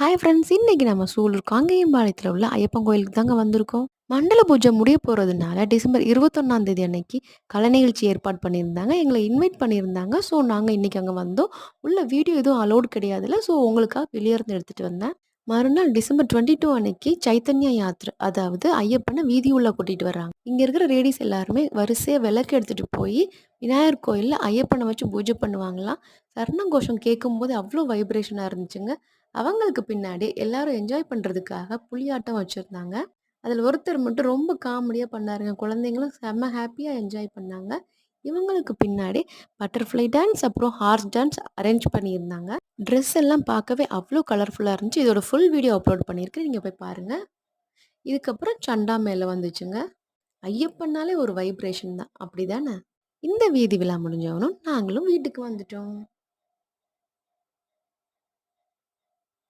Hi friends! இன்னைக்கு நம்ம சூலூர் காங்கேயம்பாளையத்தில உள்ள ஐயப்பன் கோயிலுக்கு தாங்க வந்திருக்கோம். மண்டல பூஜை முடிய போறதுனால டிசம்பர் 21ஆம் தேதி அன்னைக்கு கலை நிகழ்ச்சி ஏற்பாடு பண்ணியிருந்தாங்க. எங்கள இன்வைட் பண்ணியிருந்தாங்க. ஸோ நாங்க இன்னைக்கு அங்க வந்தோம். உள்ள வீடியோ எதுவும் அலோட் கிடையாதுல்ல. ஸோ உங்களுக்காக வெளிய இருந்து எடுத்துட்டு வந்தேன். மறுநாள் டிசம்பர் 22 அன்னைக்கு சைத்தன்யா யாத்திரை. அதாவது ஐயப்பன வீதி உள்ள கூட்டிட்டு வர்றாங்க. இங்க இருக்கிற லேடீஸ் எல்லாருமே வரிசையா விளக்கு எடுத்துட்டு போயி விநாயகர் கோயில்ல ஐயப்பன வச்சு பூஜை பண்ணுவாங்களாம். சரண கோஷம் கேட்கும்போது அவ்ளோ வைப்ரேஷனா இருந்துச்சுங்க. அவங்களுக்கு பின்னாடி எல்லாரும் என்ஜாய் பண்றதுக்காக புலியாட்டம் வச்சிருந்தாங்க. அதில ஒருத்தர் மட்டும் ரொம்ப காமெடியா பண்ணாருங்க. குழந்தைங்களும் செம்ம ஹேப்பியா என்ஜாய் பண்ணாங்க. இவங்களுக்கு பின்னாடி பட்டர்ஃப்ளை டான்ஸ், அப்புறம் ஹார்ஸ் டான்ஸ் அரேஞ்ச் பண்ணியிருந்தாங்க. ட்ரெஸ் எல்லாம் பார்க்கவே அவ்ளோ கலர்ஃபுல்லா இருந்துச்சு. இதோட ஃபுல் வீடியோ அப்லோட் பண்ணியிருக்கேன். நீங்க போய் பாருங்க. இதுக்கப்புறம் சண்டா மேளம் வந்துச்சுங்க. ஐயப்பன்னாலே ஒரு வைப்ரேஷன் தான். அப்படிதானே? இந்த வீதி விழா முடிஞ்சவனும் நாங்களும் வீட்டுக்கு வந்துட்டோம்.